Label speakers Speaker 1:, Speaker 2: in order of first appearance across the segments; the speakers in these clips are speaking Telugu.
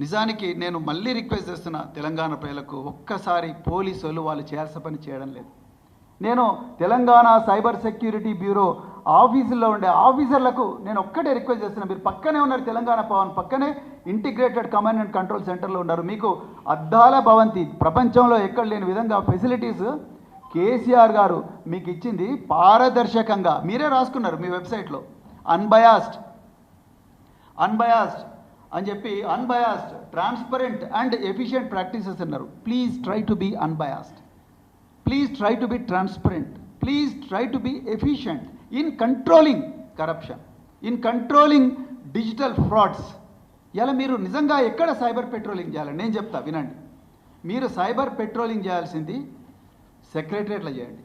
Speaker 1: నిజానికి నేను మళ్ళీ రిక్వెస్ట్ చేస్తున్నా తెలంగాణ ప్రజలకు, ఒక్కసారి పోలీసులు వాళ్ళు చేయాల్సిన పని చేయడం లేదు. నేను తెలంగాణ సైబర్ సెక్యూరిటీ బ్యూరో ఆఫీసుల్లో ఉండే ఆఫీసర్లకు నేను ఒక్కటే రిక్వెస్ట్ చేస్తున్నా, మీరు పక్కనే ఉన్నారు, తెలంగాణ భవన్ పక్కనే ఇంటిగ్రేటెడ్ కమాండ్ అండ్ కంట్రోల్ సెంటర్లో ఉన్నారు. మీకు అద్దాల భవంతి, ప్రపంచంలో ఎక్కడ లేని విధంగా ఫెసిలిటీస్ కేసీఆర్ గారు మీకు ఇచ్చింది. పారదర్శకంగా మీరే రాసుకున్నారు మీ వెబ్సైట్లో, అన్బయాస్డ్ అని చెప్పి, unbiased, transparent and efficient practices అన్నారు. Please try to be unbiased, please try to be transparent, please try to be efficient in controlling corruption, in controlling digital frauds. ఇలా మీరు నిజంగా ఎక్కడ సైబర్ పెట్రోలింగ్ చేయాలని నేను చెప్తా వినండి. మీరు సైబర్ పెట్రోలింగ్ చేయాల్సింది సెక్రటరియట్లో చేయండి.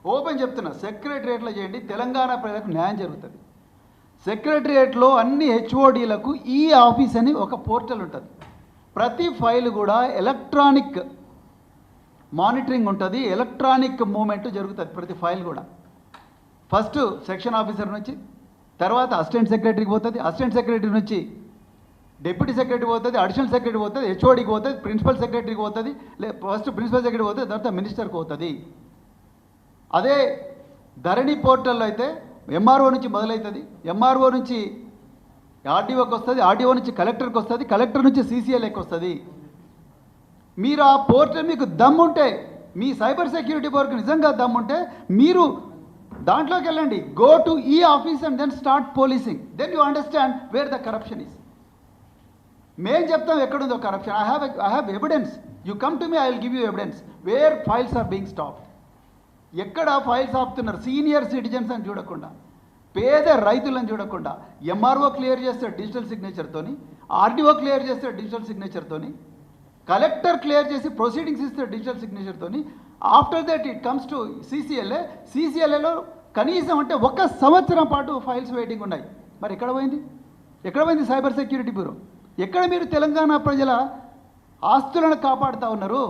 Speaker 1: ఓపెన్ చెప్తున్నా, సెక్రటరియట్లో చేయండి. తెలంగాణ ప్రజలకు న్యాయం జరుగుతుంది. సెక్రటరియట్లో అన్ని హెచ్ఓడీలకు ఈ ఆఫీస్ అని ఒక పోర్టల్ ఉంటుంది. ప్రతి ఫైల్ కూడా ఎలక్ట్రానిక్ మానిటరింగ్ ఉంటుంది, ఎలక్ట్రానిక్ మూమెంట్ జరుగుతుంది ప్రతి ఫైల్ కూడా. ఫస్ట్ సెక్షన్ ఆఫీసర్ నుంచి, తర్వాత అసిస్టెంట్ సెక్రటరీకి పోతుంది, అసిస్టెంట్ సెక్రటరీ నుంచి డిప్యూటీ సెక్రటరీ పోతుంది, అడిషనల్ సెక్రటరీ పోతుంది, హెచ్ఓడికి పోతుంది, ప్రిన్సిపల్ సెక్రటరీకి పోతుంది, ఫస్ట్ ప్రిన్సిపల్ సెక్రటరీ పోతుంది, తర్వాత మినిస్టర్కి పోతుంది. అదే ధరణి పోర్టల్లో అయితే ఎంఆర్ఓ నుంచి మొదలవుతుంది, ఎంఆర్ఓ నుంచి ఆర్డీఓకి వస్తుంది, ఆర్డీఓ నుంచి కలెక్టర్కి వస్తుంది, కలెక్టర్ నుంచి సీసీఎల్ఏకి వస్తుంది. మీరు ఆ పోర్టల్ మీకు దమ్ముంటే, మీ సైబర్ సెక్యూరిటీ వర్క్ నిజంగా దమ్ముంటే మీరు దాంట్లోకి వెళ్ళండి. Go to e office and then start policing, then you understand where the corruption is. మేము చెప్తాం ఎక్కడుందో corruption. I have evidence. You come to me, I will give you evidence where files are being stopped. ఎక్కడ ఫైల్స్ ఆపుతున్నారు? సీనియర్ సిటిజన్స్ అని చూడకుండా, పేద రైతులను చూడకుండా, ఎంఆర్ఓ క్లియర్ చేస్తాడు డిజిటల్ సిగ్నేచర్తోని, ఆర్డీఓ క్లియర్ చేస్తాడు డిజిటల్ సిగ్నేచర్తోని, కలెక్టర్ క్లియర్ చేసి ప్రొసీడింగ్స్ ఇస్తాడు డిజిటల్ సిగ్నేచర్తోని. After that it comes to సీసీఎల్ఏలో కనీసం అంటే 1 సంవత్సరం పాటు ఫైల్స్ వెయిటింగ్ ఉన్నాయి. మరి ఎక్కడ పోయింది సైబర్ సెక్యూరిటీ బ్యూరో? ఎక్కడ మీరు తెలంగాణ ప్రజల ఆస్తులను కాపాడుతూ ఉన్నారు?